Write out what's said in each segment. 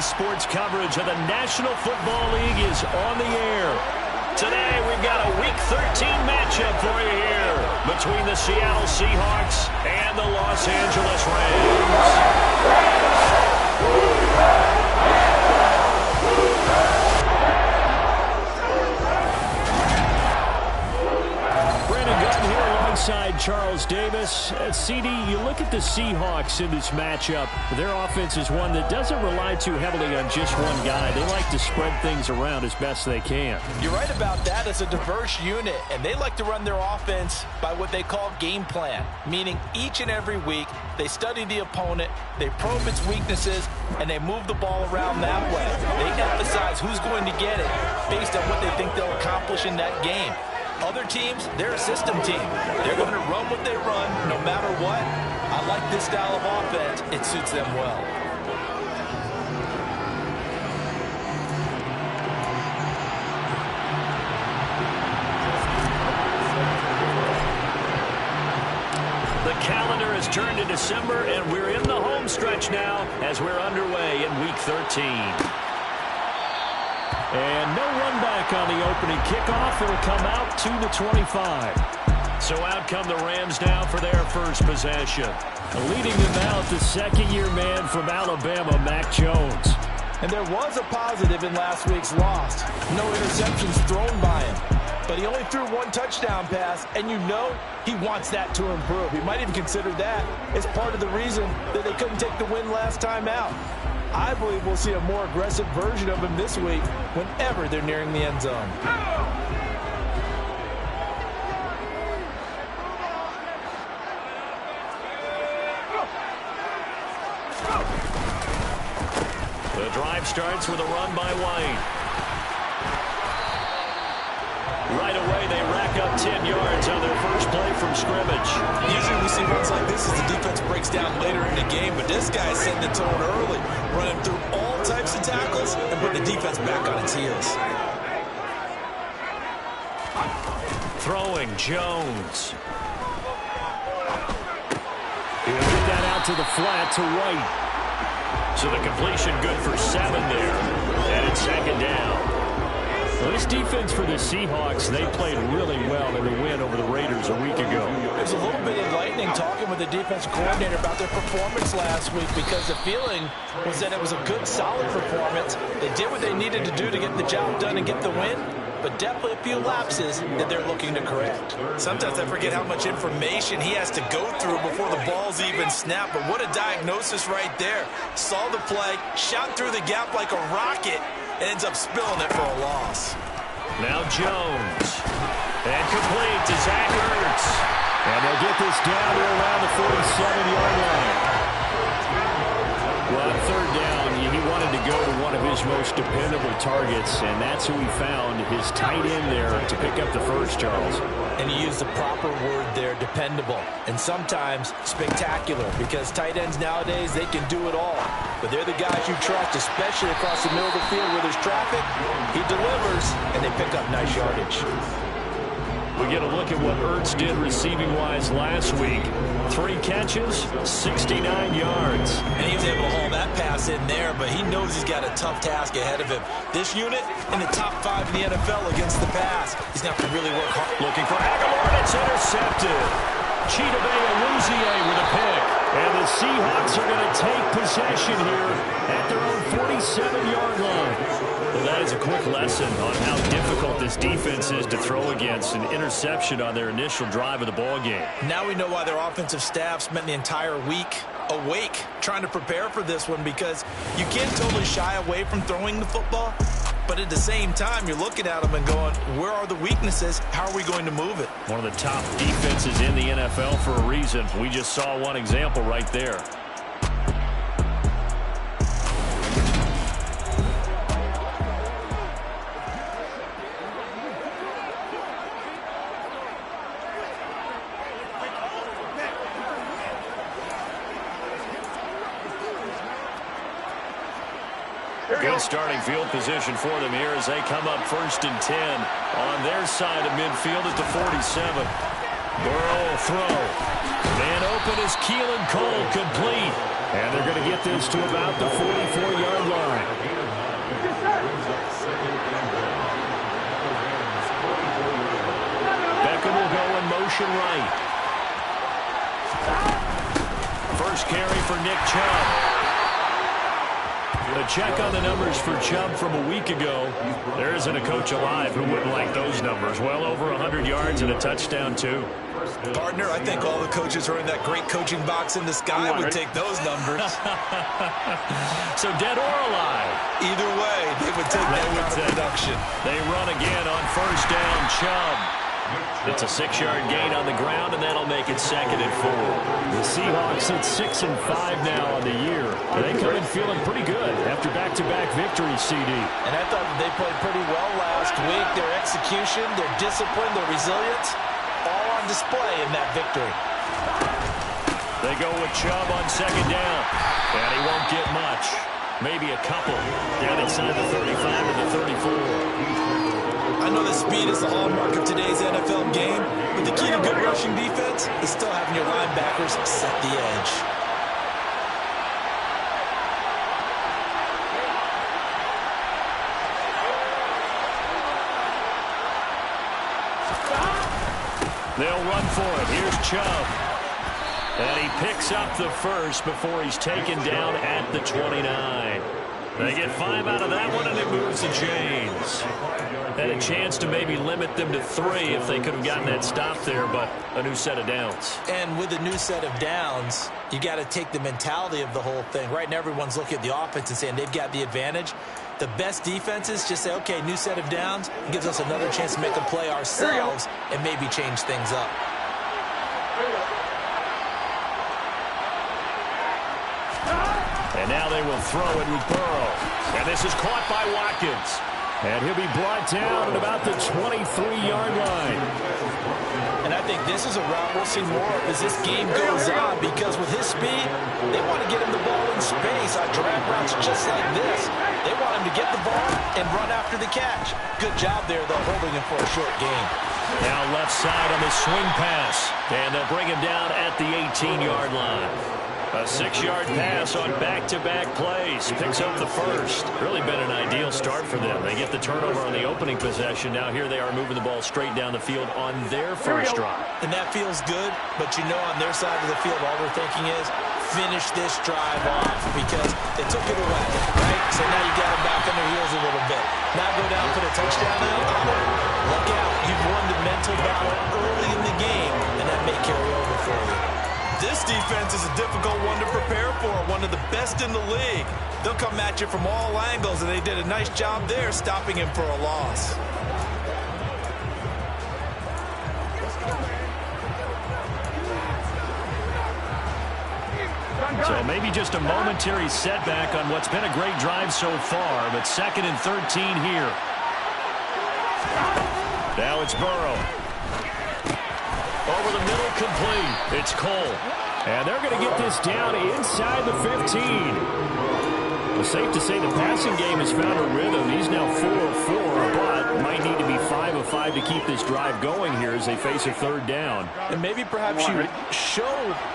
sports coverage of the National Football League is on the air. Today, we've got a Week 13 matchup for you here between the Seattle Seahawks and the Los Angeles Rams. Alongside Charles Davis. CD, you look at the Seahawks in this matchup. Their offense is one that doesn't rely too heavily on just one guy. They like to spread things around as best they can. You're right about that. It's a diverse unit, and they like to run their offense by what they call game plan, meaning each and every week they study the opponent, they probe its weaknesses, and they move the ball around that way. They emphasize who's going to get it based on what they think they'll accomplish in that game. Other teams, they're a system team. They're going to run what they run no matter what. I like this style of offense. It suits them well. The calendar has turned to December, and we're in the home stretch now as we're underway in Week 13. And no run back on the opening kickoff. It'll come out to the 25. So out come the Rams now for their first possession. Leading them out, the second-year man from Alabama, Mac Jones. And there was a positive in last week's loss. No interceptions thrown by him. But he only threw one touchdown pass, and you know he wants that to improve. He might even consider that as part of the reason that they couldn't take the win last time out. I believe we'll see a more aggressive version of him this week whenever they're nearing the end zone. The drive starts with a run by White. Right away, they rack up 10 yards on their first play from scrimmage. Usually we see runs like this as the defense breaks down later in the game, but this guy is setting the tone early, running through all types of tackles and putting the defense back on its heels. Throwing Jones. He'll get that out to the flat to White. So the completion good for 7 there. And it's second down. Well, this defense for the Seahawks, they played really well in the win over the Raiders a week ago. There's a little bit enlightening talking with the defensive coordinator about their performance last week because the feeling was that it was a good, solid performance. They did what they needed to do to get the job done and get the win, but definitely a few lapses that they're looking to correct. Sometimes I forget how much information he has to go through before the ball's even snapped, but what a diagnosis right there. Saw the play, shot through the gap like a rocket, and ends up spilling it for a loss. Now Jones. And complete to Zach Ertz. And they'll get this down to around the 47-yard line. Well, on third down, he wanted to go to one of his most dependable targets, and that's who he found, his tight end there, to pick up the first, Charles. And he used the proper word there, dependable, and sometimes spectacular, because tight ends nowadays, they can do it all. But they're the guys you trust, especially across the middle of the field where there's traffic. He delivers, and they pick up nice yardage. We get a look at what Ertz did receiving-wise last week. 3 catches, 69 yards. And he was able to haul that pass in there, but he knows he's got a tough task ahead of him. This unit in the top 5 in the NFL against the pass. He's going to have to really work hard. Looking for Aguilar, and it's intercepted. Chidobe Awuzie with a pick. And the Seahawks are going to take possession here at their own 47-yard line. Well, that is a quick lesson on how difficult this defense is to throw against. An interception on their initial drive of the ballgame. Now we know why their offensive staff spent the entire week awake trying to prepare for this one, because you can't totally shy away from throwing the football. But at the same time, you're looking at them and going, where are the weaknesses? How are we going to move it? One of the top defenses in the NFL for a reason. We just saw one example right there. Good starting field position for them here as they come up 1st and 10 on their side of midfield at the 47. Burrow will throw. Man open is Keelan Cole, complete. And they're going to get this to about the 44-yard line. Beckham will go in motion right. First carry for Nick Chubb. A check on the numbers for Chubb from a week ago. There isn't a coach alive who wouldn't like those numbers. Well over 100 yards and a touchdown, too. Partner, I think all the coaches are in that great coaching box in the sky would take those numbers. So dead or alive? Either way, they would take that kind of production. They run again on first down. Chubb. It's a 6-yard gain on the ground, and that'll make it 2nd and 4. The Seahawks at 6 and 5 now on the year. They come in feeling pretty good after back-to-back victories, CD. And I thought they played pretty well last week. Their execution, their discipline, their resilience, all on display in that victory. They go with Chubb on 2nd down, and he won't get much. Maybe a couple down inside the 35 to the 34. I know that speed is the hallmark of today's NFL game, but the key to good rushing defense is still having your linebackers set the edge. They'll run for it. Here's Chubb. And he picks up the first before he's taken down at the 29. They get 5 out of that one, and it moves the chains. Had a chance to maybe limit them to 3 if they could have gotten that stop there, but a new set of downs. And with a new set of downs, you got to take the mentality of the whole thing. Right now, everyone's looking at the offense and saying they've got the advantage. The best defenses just say, okay, new set of downs. It gives us another chance to make a play ourselves and maybe change things up. And now they will throw it with Burrow. And this is caught by Watkins. And he'll be brought down at about the 23-yard line. And I think this is a route we'll see more of as this game goes on, because with his speed, they want to get him the ball in space on drag routes just like this. They want him to get the ball and run after the catch. Good job there, though, holding him for a short gain. Now left side on the swing pass. And they'll bring him down at the 18-yard line. A 6-yard pass on back-to-back plays. Picks up the first. Really been an ideal start for them. They get the turnover on the opening possession. Now here they are moving the ball straight down the field on their first drive. And that feels good, but you know on their side of the field all they're thinking is finish this drive off because they took it away, right? So now you got them back on their heels a little bit. Now go down, put a touchdown out. Look out. You've won the mental battle early in the game, and that may carry over for you. This defense is a difficult one to prepare for, one of the best in the league. They'll come at you from all angles, and they did a nice job there stopping him for a loss. So maybe just a momentary setback on what's been a great drive so far, but 2nd and 13 here. Now it's Burrow. Over the middle, complete. It's Cole. And they're going to get this down inside the 15. It's safe to say the passing game has found a rhythm. He's now 4 of 4, but might need to be 5 of 5 to keep this drive going here as they face a 3rd down. And maybe perhaps you show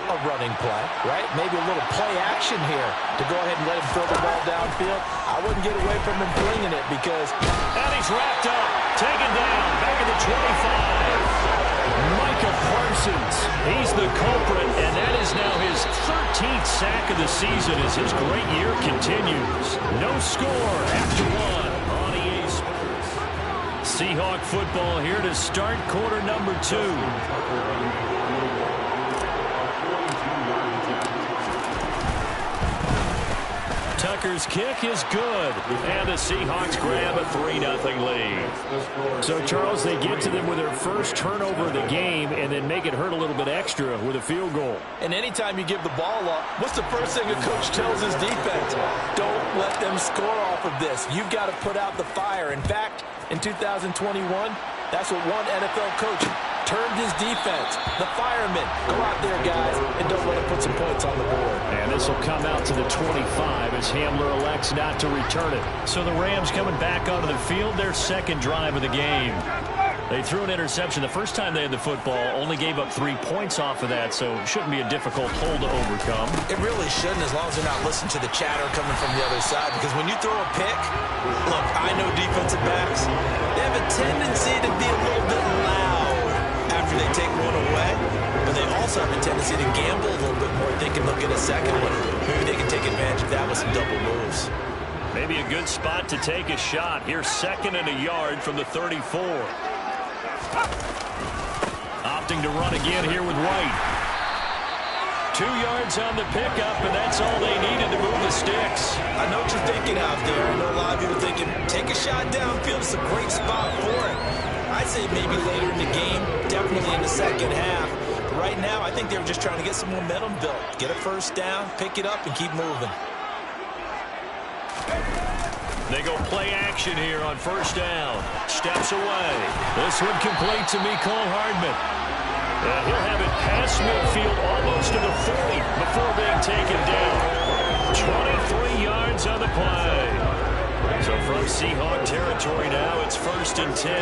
a running play, right? Maybe a little play action here to go ahead and let him throw the ball downfield. I wouldn't get away from him flinging it because... And he's wrapped up, taken down, back at the 25. Micah Parsons, he's the culprit, and that is now his 13th sack of the season as his great year continues. No score after 1 on EA Sports. Seahawk football here to start quarter number 2. Tucker's kick is good, and the Seahawks grab a 3-0 lead. So, Charles, they get to them with their first turnover of the game and then make it hurt a little bit extra with a field goal. And anytime you give the ball up, what's the first thing a coach tells his defense? Don't let them score off of this. You've got to put out the fire. In fact, in 2021, that's what one NFL coach turned his defense. The firemen, go out there, guys, and don't let them put some points on the board. And this will come out to the 25 as Hamler elects not to return it. So the Rams coming back onto the field, their second drive of the game. They threw an interception the first time they had the football, only gave up 3 points off of that, so it shouldn't be a difficult hole to overcome. It really shouldn't, as long as they're not listening to the chatter coming from the other side, because when you throw a pick, look, I know defensive backs, they have a tendency to be a little bit loud after they take one away, but they also have a tendency to gamble a little bit more, thinking they'll get a second one. Maybe they can take advantage of that with some double moves. Maybe a good spot to take a shot. Here's 2nd and a yard from the 34. Opting to run again here with White. 2 yards on the pickup, and that's all they needed to move the sticks. I know what you're thinking out there. I know a lot of you are thinking, take a shot downfield. It's a great spot for it. I'd say maybe later in the game, definitely in the second half. But right now, I think they were just trying to get some momentum built. Get a first down, pick it up, and keep moving. They go play action here on first down. Steps away. This one complete to Mecole Hardman. And he'll have it past midfield almost to the 40 before being taken down. 23 yards on the play. So from Seahawk territory now, it's 1st and 10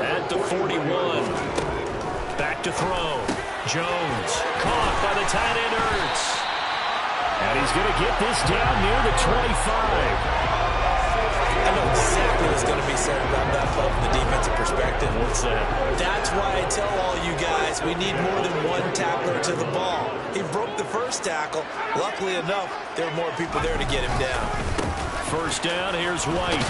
at the 41. Back to throw. Jones caught by the tight end Ertz. And he's going to get this down near the 25. I know exactly what's going to be said about that play from the defensive perspective. What's that? That's why I tell all you guys we need more than one tackler to the ball. He broke the first tackle. Luckily enough, there were more people there to get him down. First down, here's White.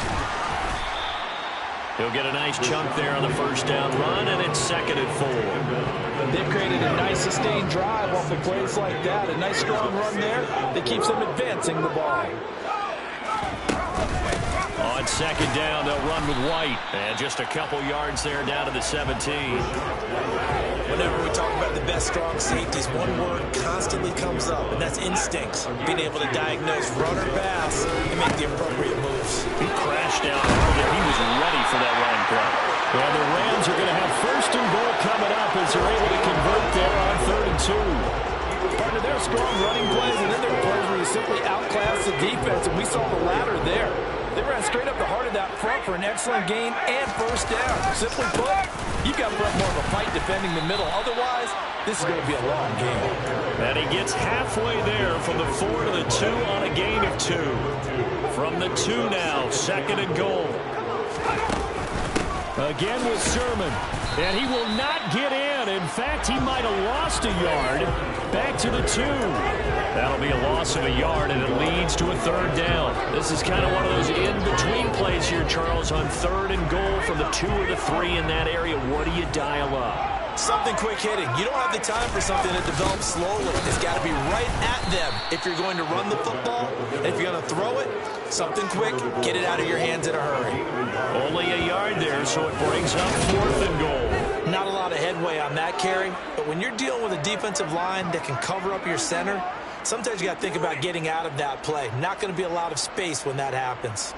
He'll get a nice chunk there on the first down run, and it's 2nd and 4. They've created a nice sustained drive off of plays like that. A nice strong run there that keeps them advancing the ball. On 2nd down, they'll run with White. And just a couple yards there down to the 17. Whenever we talk about the best strong safeties, one word constantly comes up, and that's instincts. Being able to diagnose run or pass and make the appropriate moves. He crashed down there. He was ready for that running play. And the Rams are going to have 1st and goal coming up as they're able to convert there on 3rd and 2. Part of their strong running plays, and then there are plays where you simply outclass the defense, and we saw the latter there. They ran straight up the heart of that front for an excellent gain and first down. Simply put, you've got to put up more of a fight defending the middle. Otherwise, this is going to be a long game. And he gets halfway there from the 4 to the 2 on a gain of 2. From the 2 now, 2nd and goal. Again with Sermon. And he will not get in. In fact, he might have lost a yard. Back to the 2. That'll be a loss of a yard, and it leads to a 3rd down. This is kind of one of those in-between plays here, Charles, on 3rd and goal from the 2 or the 3 in that area. What do you dial up? Something quick hitting. You don't have the time for something that develops slowly. It's got to be right at them if you're going to run the football. And if you're going to throw it, something quick, get it out of your hands in a hurry. Only a yard there, so it brings up 4th and goal. Not a lot of headway on that carry, but when you're dealing with a defensive line that can cover up your center, sometimes you got to think about getting out of that play. Not going to be a lot of space when that happens.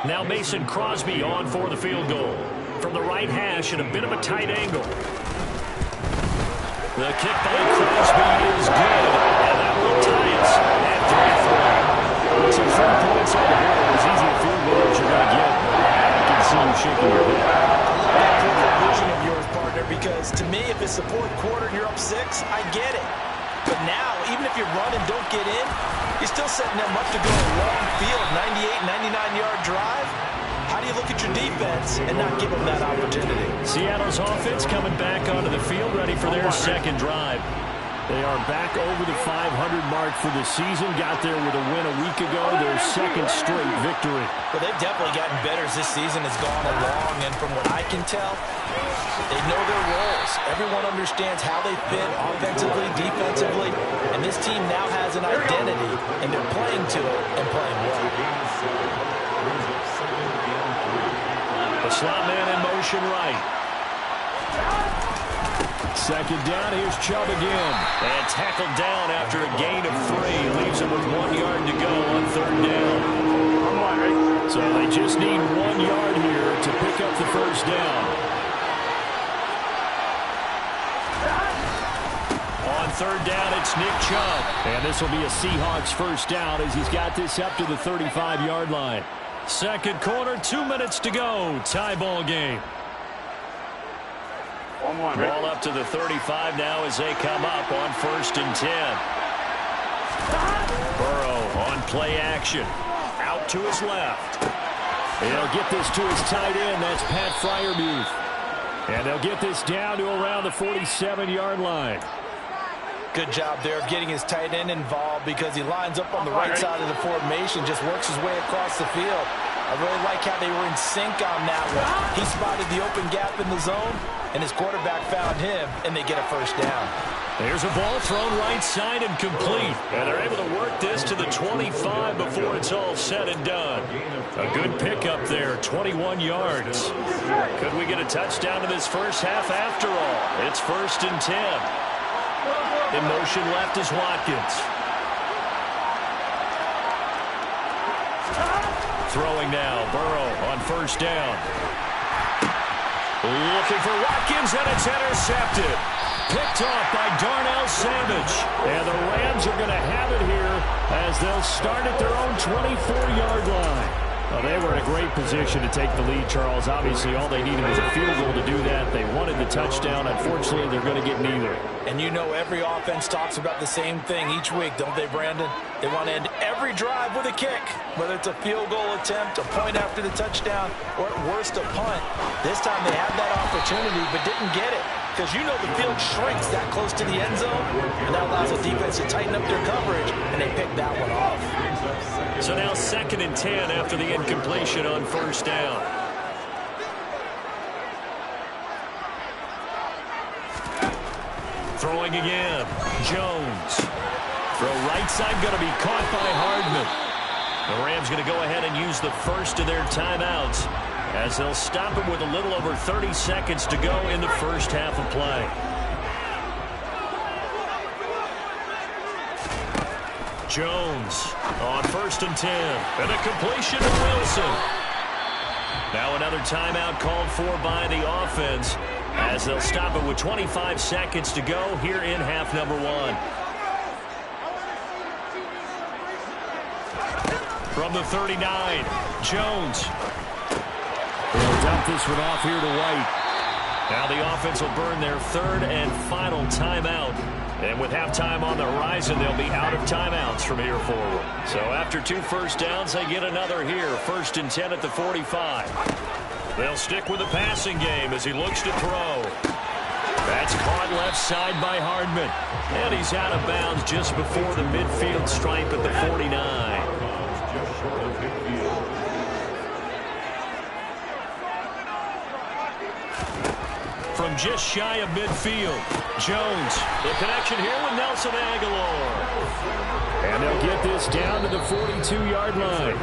Now Mason Crosby on for the field goal. From the right hash at a bit of a tight angle. The kick by Crosby is good, and that will tie us at 3-3. So 3 points on the board. As easy a field goal as you're going to get. I can see you shaking your head. That perfect vision of yours, partner, because to me, if it's the 4th quarter and you're up 6, I get it. But now, even if you run and don't get in, you're still setting them up to go a long field, 98, 99-yard drive. How do you look at your defense and not give them that opportunity? Seattle's offense coming back onto the field, ready for their 2nd drive. They are back over the 500 mark for the season. Got there with a win a week ago, their 2nd straight victory. Well, they've definitely gotten better as this season has gone along, and from what I can tell, they know their roles. Everyone understands how they fit offensively, defensively, and this team now has an identity, and they're playing to it and playing well. The slot man in motion right. Second down, here's Chubb again. And tackled down after a gain of 3. Leaves him with 1 yard to go on third down. So they just need 1 yard here to pick up the first down. On third down, it's Nick Chubb. And this will be a Seahawks first down as he's got this up to the 35-yard line. Second quarter, 2 minutes to go. Tie ball game. Ball up to the 35 now as they come up on 1st and 10. Burrow on play action. Out to his left. He'll get this to his tight end. That's Pat Freiermuth. And they'll get this down to around the 47-yard line. Good job there of getting his tight end involved because he lines up on the right side of the formation, just works his way across the field. I really like how they were in sync on that one. He spotted the open gap in the zone, and his quarterback found him, and they get a first down. There's a ball thrown right side and complete. And they're able to work this to the 25 before it's all said and done. A good pickup there, 21 yards. Could we get a touchdown in this first half after all? It's 1st and 10. In motion left is Watkins. Throwing now, Burrow on first down. Looking for Watkins, and it's intercepted. Picked off by Darnell Savage. And the Rams are going to have it here as they'll start at their own 24-yard line. Well, they were in a great position to take the lead, Charles. Obviously, all they needed was a field goal to do that. They wanted the touchdown. Unfortunately, they're going to get neither. And you know every offense talks about the same thing each week, don't they, Brandon? They want to end every drive with a kick, whether it's a field goal attempt, a point after the touchdown, or at worst a punt. This time they had that opportunity but didn't get it because you know the field shrinks that close to the end zone, and that allows the defense to tighten up their coverage, and they picked that one off. So now 2nd and 10 after the incompletion on first down. Throwing again. Jones. Throw right side going to be caught by Hardman. The Rams going to go ahead and use the first of their timeouts as they'll stop it with a little over 30 seconds to go in the first half of play. Jones on 1st and 10. And a completion to Wilson. Now another timeout called for by the offense as they'll stop it with 25 seconds to go here in half number 1. From the 39, Jones. They'll dump this one off here to White. Now the offense will burn their 3rd and final timeout. And with halftime on the horizon, they'll be out of timeouts from here forward. So after 2 first downs, they get another here. 1st and 10 at the 45. They'll stick with the passing game as he looks to throw. That's caught left side by Hardman. And he's out of bounds just before the midfield stripe at the 49. From just shy of midfield, Jones, the connection here with Nelson Aguilar. And they'll get this down to the 42-yard line.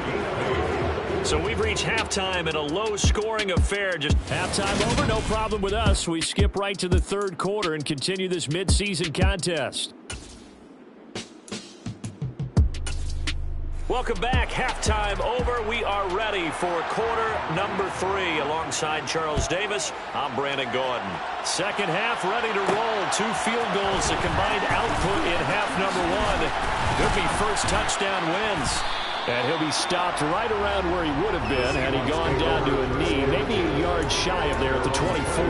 So we've reached halftime in a low-scoring affair. Just halftime over, no problem with us. We skip right to the 3rd quarter and continue this midseason contest. Welcome back. Halftime over. We are ready for quarter number 3. Alongside Charles Davis, I'm Brandon Gordon. Second half ready to roll. 2 field goals, the combined output in half number 1. Could be first touchdown wins. And he'll be stopped right around where he would have been had he gone down to a knee, maybe a yard shy of there at the 24.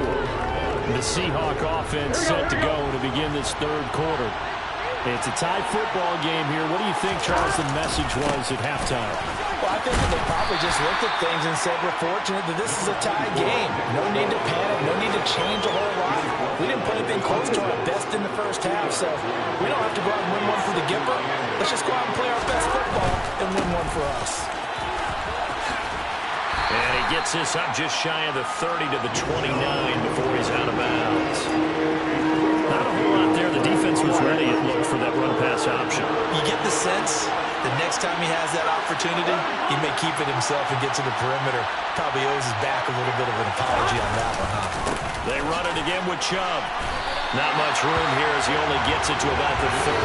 The Seahawk offense set to go to begin this 3rd quarter. It's a tie football game here. What do you think, Charles, the message was at halftime? Well, I think that they probably just looked at things and said, we're fortunate that this is a tie game. No need to panic. No need to change a whole lot. We didn't put anything close to our best in the first half, so we don't have to go out and win one for the Gipper. Let's just go out and play our best football and win one for us. And he gets this up just shy of the 30 to the 29 before he's out of bounds. Not a whole lot there. The defense was ready, it looked, for that run-pass option. You get the sense the next time he has that opportunity, opportunity, he may keep it himself and get to the perimeter. Probably owes his back a little bit of an apology on that one, huh? They run it again with Chubb. Not much room here as he only gets it to about the 30.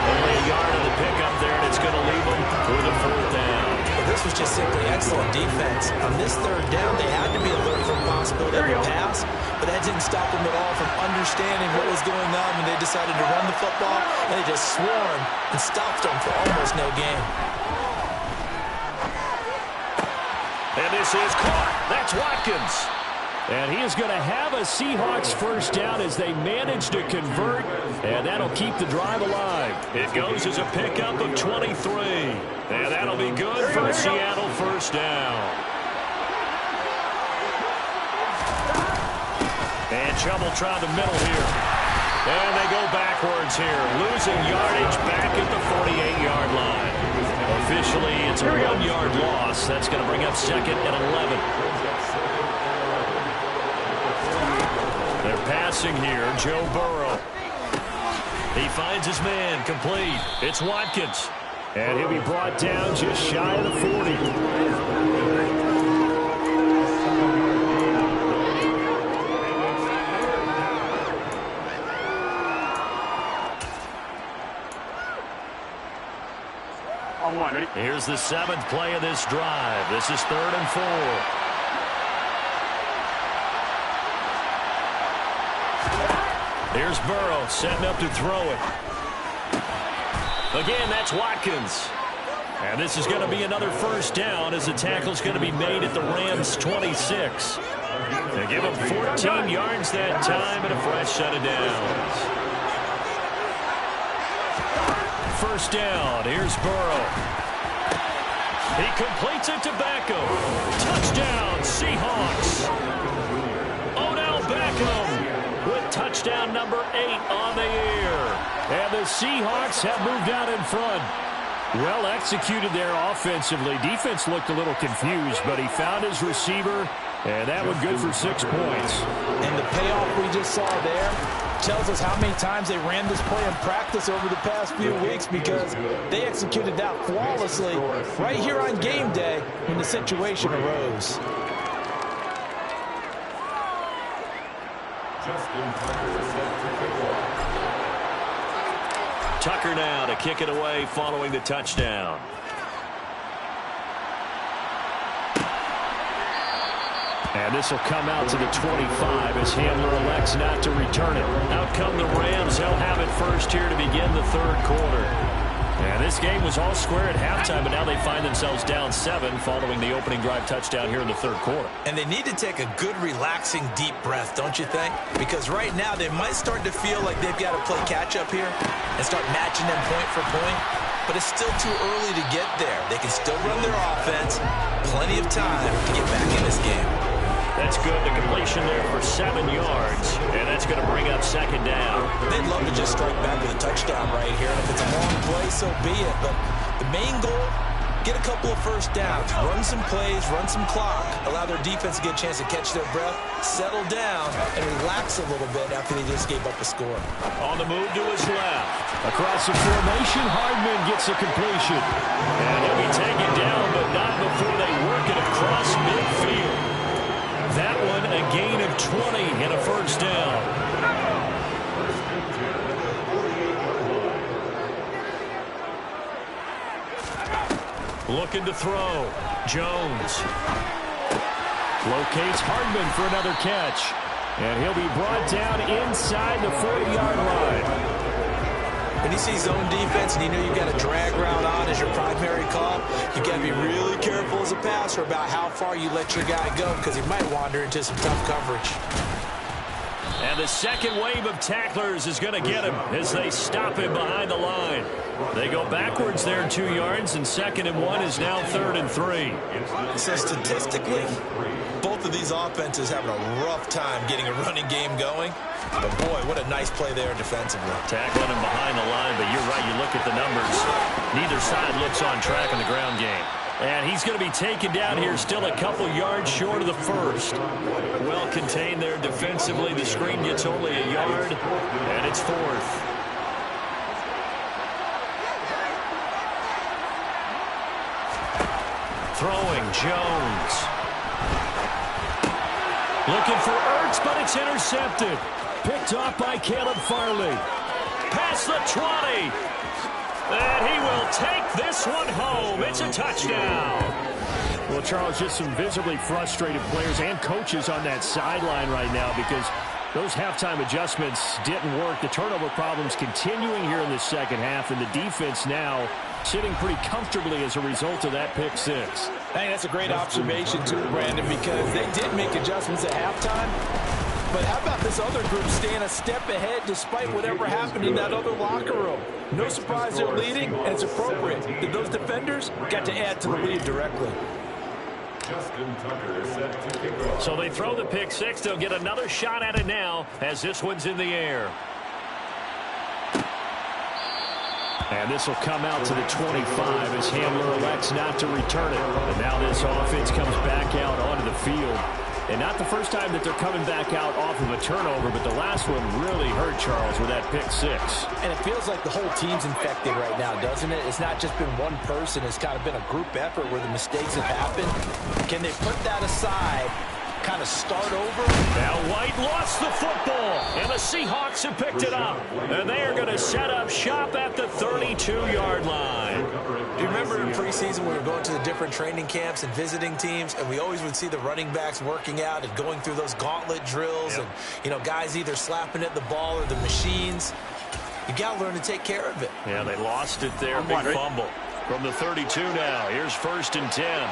Only a yard of the pickup there, and it's going to leave him with a 4th down. Well, this was just simply excellent defense. On this 3rd down, they had to be alert for a possibility of a pass, but that didn't stop them at all from understanding what was going on when they decided to run the football, and they just swarmed and stopped them for almost no gain. And this is caught. That's Watkins. And he is going to have a Seahawks 1st down as they manage to convert, and that'll keep the drive alive. It goes as a pickup of 23. And that'll be good for a Seattle 1st down. And Chubb will try the middle here. And they go backwards here, losing yardage back at the 48-yard line. Officially, it's a 1-yard loss. That's going to bring up 2nd and 11. They're passing here, Joe Burrow. He finds his man, complete. It's Watkins. And he'll be brought down just shy of the 40. Here's the 7th play of this drive. This is 3rd and 4. Here's Burrow setting up to throw it. Again, that's Watkins. And this is going to be another 1st down as the tackle's going to be made at the Rams' 26. They give him 14 yards that time and a fresh set of downs. 1st down. Here's Burrow. He completes it to Beckham. Touchdown, Seahawks. Odell Beckham with touchdown number 8 on the year. And the Seahawks have moved out in front. Well executed there offensively. Defense looked a little confused, but he found his receiver, and that one good for 6 points. And the payoff we just saw there tells us how many times they ran this play in practice over the past few weeks, because they executed that flawlessly right here on game day when the situation arose. Tucker now to kick it away following the touchdown. And this will come out to the 25 as Handler elects not to return it. Out come the Rams. They'll have it first here to begin the 3rd quarter. And this game was all square at halftime, but now they find themselves down 7 following the opening drive touchdown here in the 3rd quarter. And they need to take a good, relaxing, deep breath, don't you think? Because right now they might start to feel like they've got to play catch-up here and start matching them point for point. But it's still too early to get there. They can still run their offense. Plenty of time to get back in this game. That's good. The completion there for 7 yards. And that's going to bring up 2nd down. They'd love to just strike back with a touchdown right here. And if it's a long play, so be it. But the main goal, get a couple of 1st downs. Run some plays, run some clock. Allow their defense to get a chance to catch their breath, settle down, and relax a little bit after they just gave up a score. On the move to his left. Across the formation, Hardman gets a completion. And he'll be taken down, but not before they work it across midfield. That one a gain of 20 and a 1st down. Looking to throw. Jones locates Hardman for another catch. And he'll be brought down inside the 40-yard line. When you see zone defense and you know you've got a drag route on as your primary call, you've got to be really careful as a passer about how far you let your guy go, because he might wander into some tough coverage. And the 2nd wave of tacklers is going to get him as they stop him behind the line. They go backwards there 2 yards, and 2nd and 1 is now 3rd and 3. So statistically, both of these offenses having a rough time getting a running game going. But boy, what a nice play there defensively. Tackling him behind the line, but you're right, you look at the numbers. Neither side looks on track in the ground game. And he's going to be taken down here, still a couple yards short of the 1st. Well contained there defensively. The screen gets only a yard, and it's 4th. Throwing, Jones. Looking for Ertz, but it's intercepted. Picked off by Caleb Farley. Past the 20. And he will take this one home. It's a touchdown. Well, Charles, just some visibly frustrated players and coaches on that sideline right now because those halftime adjustments didn't work. The turnover problems continuing here in the second half, and the defense now sitting pretty comfortably as a result of that pick six. I think that's a great observation, too, Brandon, because they did make adjustments at halftime. But how about this other group staying a step ahead despite whatever happened in that other locker room? No surprise they're leading, and it's appropriate that those defenders got to add to the lead directly. So they throw the pick six. They'll get another shot at it now as this one's in the air. And this will come out to the 25 as Hamler elects not to return it. And now this offense comes back out onto the field. And not the first time that they're coming back out off of a turnover, but the last one really hurt Charles with that pick six. And it feels like the whole team's infected right now, doesn't it? It's not just been one person. It's kind of been a group effort where the mistakes have happened. Can they put that aside, kind of start over? Now White lost the football, and the Seahawks have picked it up. And they are going to set up shop at the 32-yard line. Do you remember in preseason we were going to the different training camps and visiting teams, and we always would see the running backs working out and going through those gauntlet drills, and, you know, guys either slapping at the ball or the machines. You got to learn to take care of it. Yeah, they lost it there. Big fumble. From the 32 now. Here's 1st and 10.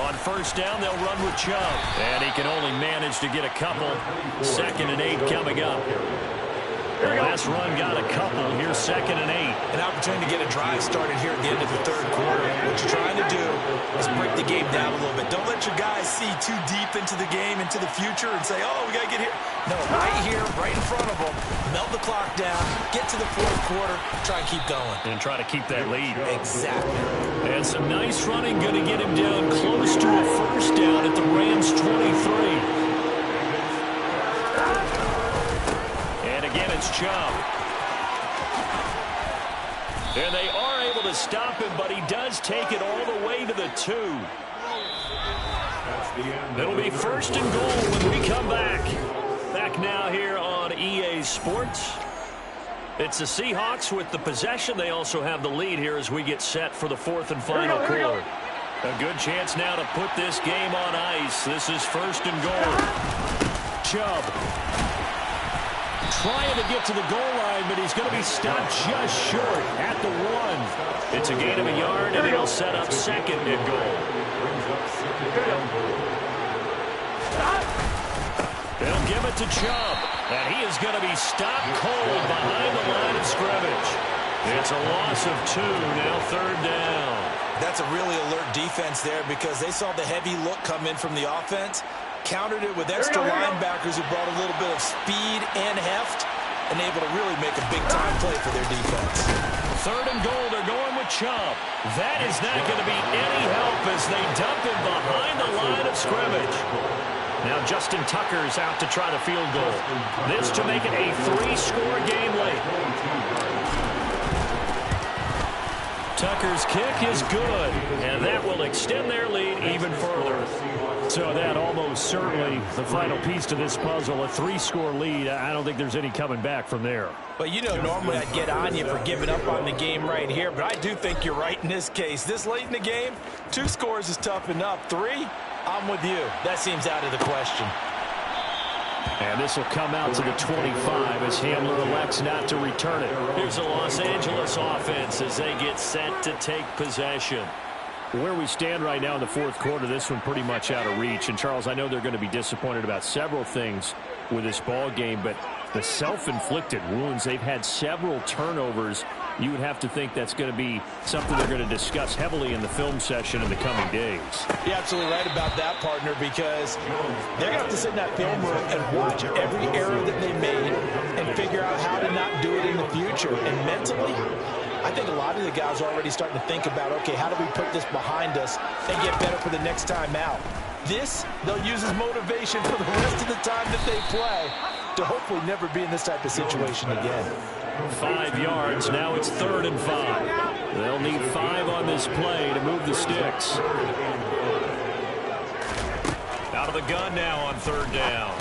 On first down, they'll run with Chubb. And he can only manage to get a couple. 2nd and 8 coming up. The last run got a couple. Here's 2nd and 8. An opportunity to get a drive started here at the end of the third quarter. What you're trying to do is break the game down a little bit. Don't let your guys see too deep into the game, into the future, and say, oh, we got to get here. No, right here, right in front of them. Melt the clock down, get to the fourth quarter, try and keep going. And try to keep that lead. Exactly. And some nice running, going to get him down close to a first down at the Rams 23. It's Chubb. And they are able to stop him, but he does take it all the way to the 2. It'll be 1st and goal when we come back. Back now here on EA Sports. It's the Seahawks with the possession. They also have the lead here as we get set for the 4th and final quarter. A good chance now to put this game on ice. This is 1st and goal. Chubb trying to get to the goal line, but he's going to be stopped just short at the 1. It's a gain of a yard, and he'll set up 2nd and goal. They'll give it to Chubb, and he is going to be stopped cold behind the line of scrimmage. It's a loss of 2, now 3rd down. That's a really alert defense there because they saw the heavy look come in from the offense, countered it with extra linebackers who brought a little bit of speed and heft, and able to really make a big-time play for their defense. 3rd and goal, they're going with Chubb. That is not going to be any help as they dump him behind the line of scrimmage. Now Justin Tucker's out to try the field goal. This to make it a 3-score game late. Tucker's kick is good, and that will extend their lead even further. So that almost certainly the final piece to this puzzle, a 3-score lead. I don't think there's any coming back from there. But you know, normally I'd get on you for giving up on the game right here, but I do think you're right in this case. This late in the game, 2 scores is tough enough. 3, I'm with you. That seems out of the question. And this will come out to the 25 as Hamler elects not to return it. Here's the Los Angeles offense as they get set to take possession. Where we stand right now in the 4th quarter, this one pretty much out of reach. And, Charles, I know they're going to be disappointed about several things with this ball game, but the self-inflicted wounds, they've had several turnovers. You would have to think that's going to be something they're going to discuss heavily in the film session in the coming days. You're absolutely right about that, partner, because they're going to have to sit in that film room and watch every error that they made and figure out how to not do it in the future. And mentally, I think a lot of the guys are already starting to think about, okay, how do we put this behind us and get better for the next time out? This, they'll use as motivation for the rest of the time that they play to hopefully never be in this type of situation again. 5 yards. Now it's 3rd and 5. They'll need 5 on this play to move the sticks. Out of the gun now on 3rd down.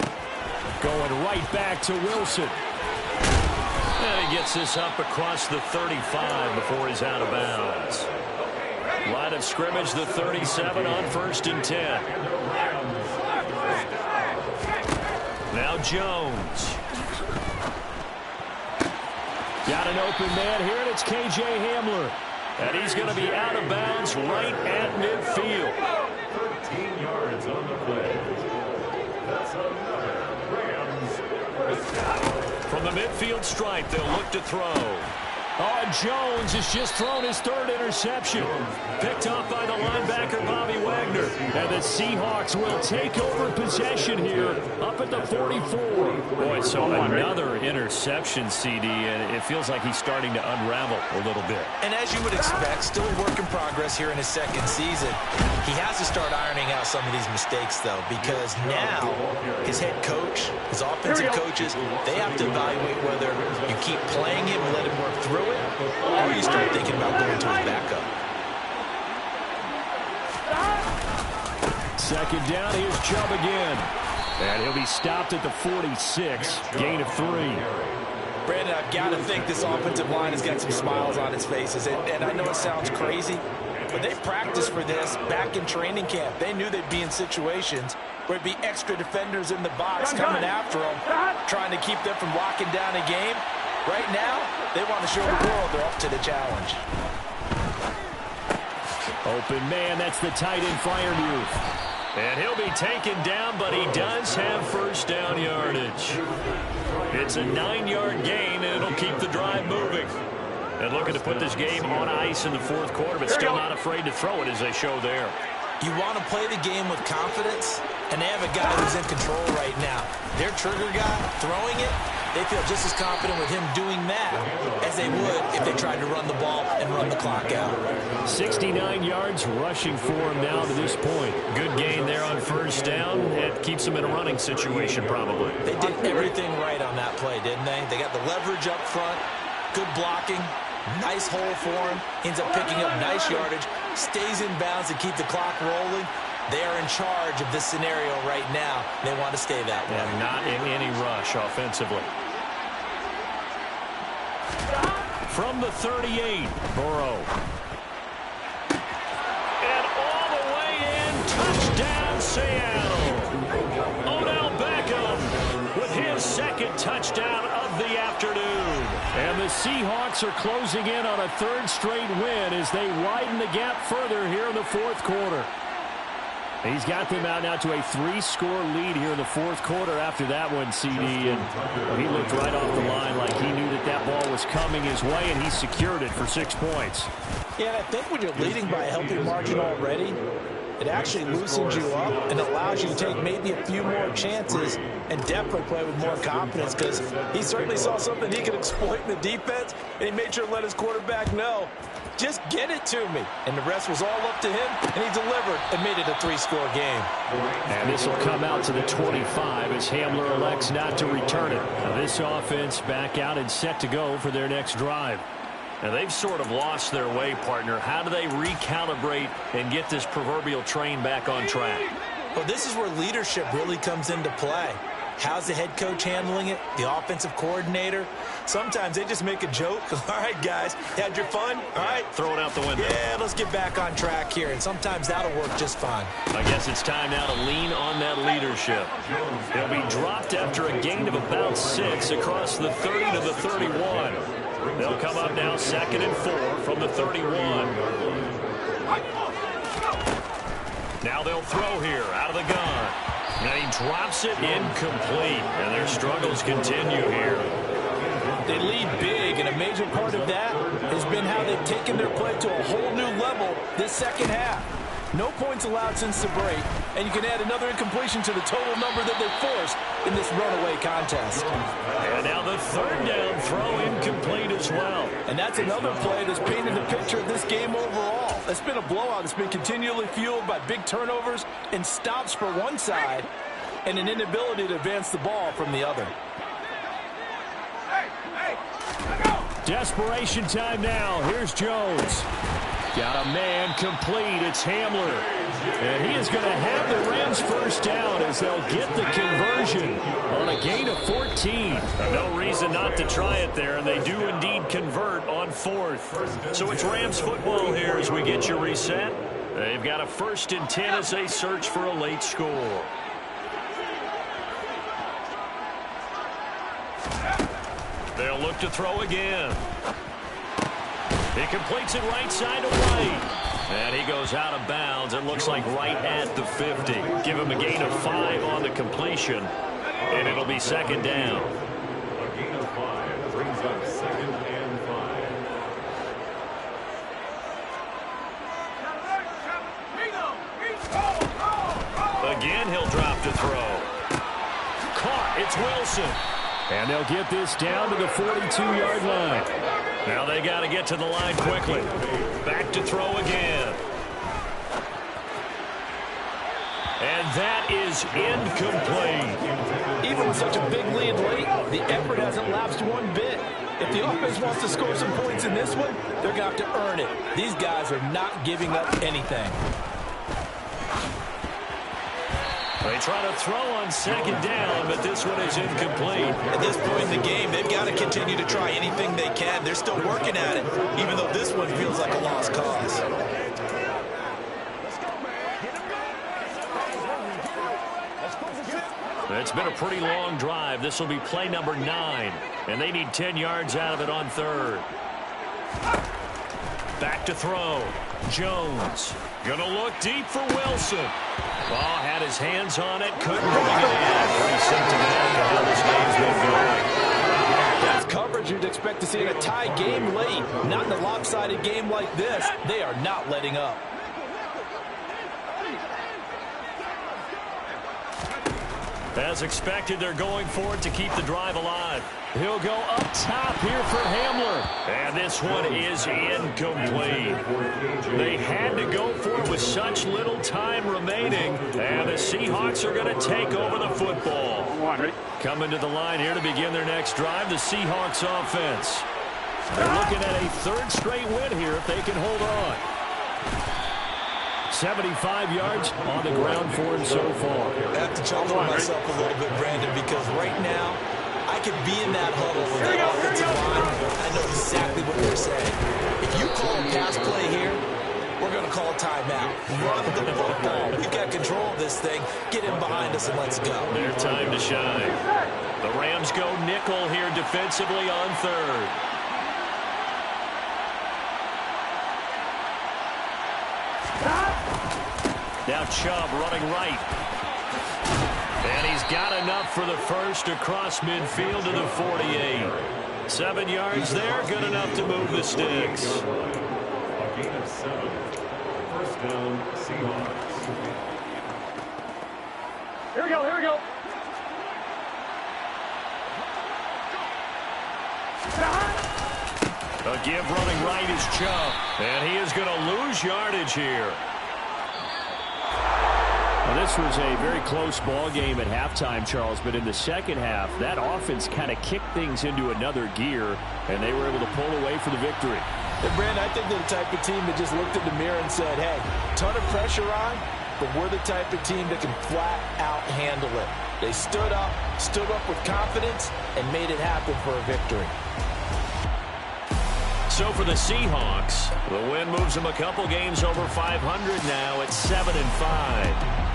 Going right back to Wilson. And he gets this up across the 35 before he's out of bounds. Line of scrimmage, the 37 on 1st and 10. Now Jones. Got an open man here, and it's K.J. Hamler. And he's going to be out of bounds right at midfield. 13 yards on the play. That's on Rams. From the midfield stripe, they'll look to throw. Oh, Jones has just thrown his 3rd interception. Picked off by the linebacker, Bobby Wagner. And the Seahawks will take over possession here up at the 44. Boy, so another interception, CD, and it feels like he's starting to unravel a little bit. And as you would expect, still a work in progress here in his 2nd season. He has to start ironing out some of these mistakes, though, because now his head coach, his offensive coaches, they have to evaluate whether you keep playing him and let him work through it, or you start thinking about going to his backup. 2nd down, here's Chubb again. And he'll be stopped at the 46, gain of 3. Brandon, I've got to think this offensive line has got some smiles on its faces, and I know it sounds crazy, but they practiced for this back in training camp. They knew they'd be in situations where it'd be extra defenders in the box coming after them, trying to keep them from locking down a game. Right now, they want to show the world they're up to the challenge. Open man, that's the tight end Freiermuth. And he'll be taken down, but he does have 1st down yardage. It's a 9-yard gain, and it'll keep the drive moving. And looking to put this game on ice in the 4th quarter, but still not afraid to throw it as they show there. You want to play the game with confidence, and they have a guy who's in control right now. Their trigger guy throwing it, they feel just as confident with him doing that as they would if they tried to run the ball and run the clock out. 69 yards rushing for him now to this point. Good gain there on 1st down. It keeps him in a running situation probably. They did everything right on that play, didn't they? They got the leverage up front, good blocking, nice hole for him, ends up picking up nice yardage, stays in bounds to keep the clock rolling. They are in charge of this scenario right now. They want to stay that way. And not in any rush offensively. From the 38, Burrow. And all the way in, touchdown Seattle. Odell Beckham with his 2nd touchdown of the afternoon. And the Seahawks are closing in on a 3rd straight win as they widen the gap further here in the 4th quarter. He's got them out now to a 3-score lead here in the 4th quarter after that one, CD. And he looked right off the line like he knew that that ball was coming his way, and he secured it for 6 points. Yeah, I think when you're leading by a healthy margin already, it actually loosens you up and allows you to take maybe a few more chances and definitely play with more confidence, because he certainly saw something he could exploit in the defense, and he made sure to let his quarterback know, just get it to me. And the rest was all up to him, and he delivered and made it a 3-score game. And this will come out to the 25 as Hamler elects not to return it. Now this offense back out and set to go for their next drive. Now they've sort of lost their way, partner. How do they recalibrate and get this proverbial train back on track? Well, this is where leadership really comes into play. How's the head coach handling it? The offensive coordinator? Sometimes they just make a joke. All right, guys, had your fun? All right. Throw it out the window. Yeah, let's get back on track here. And sometimes that'll work just fine. I guess it's time now to lean on that leadership. He'll be dropped after a gain of about 6 across the 30 to the 31. They'll come up now 2nd and 4 from the 31. Now they'll throw here out of the gun. And he drops it incomplete. And their struggles continue here. They lead big, and a major part of that has been how they've taken their play to a whole new level this 2nd half. No points allowed since the break, and you can add another incompletion to the total number that they forced in this runaway contest. And now the 3rd down throw incomplete as well. And that's another play that's painted the picture of this game overall. It's been a blowout. It's been continually fueled by big turnovers and stops for one side and an inability to advance the ball from the other. Hey, let go! Desperation time now. Here's Jones. Got a man complete. It's Hamler. And he is going to have the Rams first down as they'll get the conversion on a gain of 14. No reason not to try it there, and they do indeed convert on 4th. So it's Rams football here as we get you reset. They've got a 1st and 10 as they search for a late score. They'll look to throw again. He completes it right side to White. And he goes out of bounds. It looks like right at the 50. Give him a gain of 5 on the completion. And it'll be 2nd down. A gain of 5 brings up 2nd and 5. Again, he'll drop to throw. Caught. It's Wilson. And they'll get this down to the 42-yard line. Now they got to get to the line quickly. Back to throw again. And that is incomplete. Even with such a big lead late, the effort hasn't lapsed one bit. If the offense wants to score some points in this one, they're going to have to earn it. These guys are not giving up anything. They try to throw on 2nd down, but this one is incomplete. At this point in the game, they've got to continue to try anything they can. They're still working at it, even though this one feels like a lost cause. It's been a pretty long drive. This will be play number 9, and they need 10 yards out of it on 3rd. Back to throw. Jones. Gonna look deep for Wilson. Oh, had his hands on it. Couldn't bring it in. Pretty symptomatic of how this game's been going. That's coverage you'd expect to see in a tie game late. Not in a lopsided game like this. They are not letting up. As expected, they're going for it to keep the drive alive. He'll go up top here for Hamler. And this one is incomplete. They had to go for it with such little time remaining. And the Seahawks are going to take over the football. Coming to the line here to begin their next drive, the Seahawks offense. They're looking at a 3rd straight win here if they can hold on. 75 yards on the ground for him so far. I have to chuckle myself a little bit, Brandon, because right now, I could be in that huddle with that offensive line. I know exactly what they're saying. If you call a pass play here, we're going to call a timeout. Run the football. We've got control of this thing. Get in behind us and let's go. Their time to shine. The Rams go nickel here defensively on 3rd. Now Chubb running right. And he's got enough for the 1st across midfield to the 48. 7 yards there, good enough to move the sticks. A gain of 7. 1st down, Seahawks. Here we go, here we go. A give running right is Chubb. And he is going to lose yardage here. Well, this was a very close ball game at halftime, Charles, but in the 2nd half, that offense kind of kicked things into another gear, and they were able to pull away for the victory. And Brandon, I think they're the type of team that just looked in the mirror and said, hey, ton of pressure on, but we're the type of team that can flat out handle it. They stood up with confidence, and made it happen for a victory. So for the Seahawks, the win moves them a couple games over 500 now at 7-5.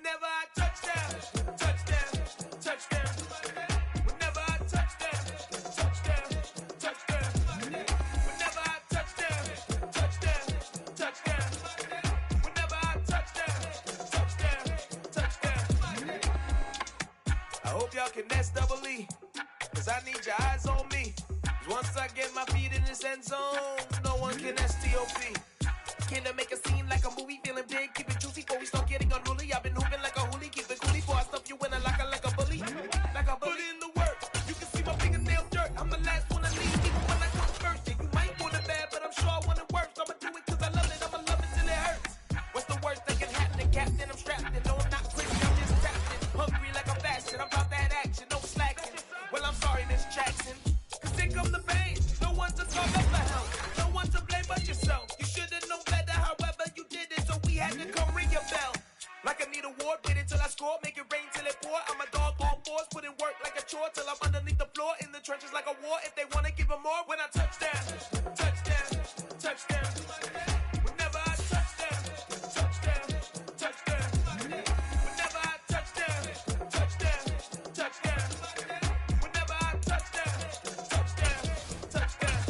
Whenever I touchdown, touchdown, touchdown. Whenever I touchdown, touchdown, touchdown. Whenever I touchdown, touchdown, touchdown. Whenever I touchdown, touchdown, touchdown. I hope y'all can nest double E, cause I need your eyes on me. Cause once I get my feet in this end zone, no one can STOP. Came to make a scene like a movie, feeling big, keep it juicy before we start getting unruly. I've been hooping like a hoolie, keep it coolie before I stuff you in a locker like a bully. Like a bully. Put in the work, you can see my fingernail dirt. I'm the last one to leave, even when I come first. Yeah, you might want it bad, but I'm sure I want it worse. I'ma do it cause I love it, I'ma love it till it hurts. What's the worst that can happen? Captain, I'm strapped in. No, I'm not crazy, I'm just trapped in. Hungry like I'm fasting, I'm about that action, no slacking. Well, I'm sorry, Miss Jackson, cause here come the pain. No one to talk up the help, no one to blame but yourself. You should've known better, however you did it, so we had to come ring your bell. Like I need a ward, wait until I score, make it rain till it pour. I'm a dog on fours, put in work like a chore till I'm underneath the floor, in the trenches like a war. If they wanna give them more, when I touchdown, touchdown, touchdown. Whenever I touchdown, touchdown, touchdown. Whenever I touchdown, touchdown, touchdown. Whenever I touchdown, touchdown, touchdown.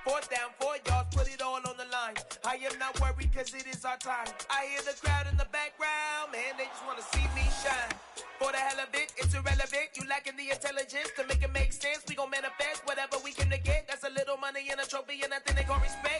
Fourth down, 4 yards, put it all on the line. I am not worried cause it is our time. I hear the crowd in the background, man, they just wanna see me shine. For the hell of it, it's irrelevant. You lacking the intelligence to make it make sense. We gon' manifest whatever we came to get. That's a little money and a trophy and nothing they gon' respect.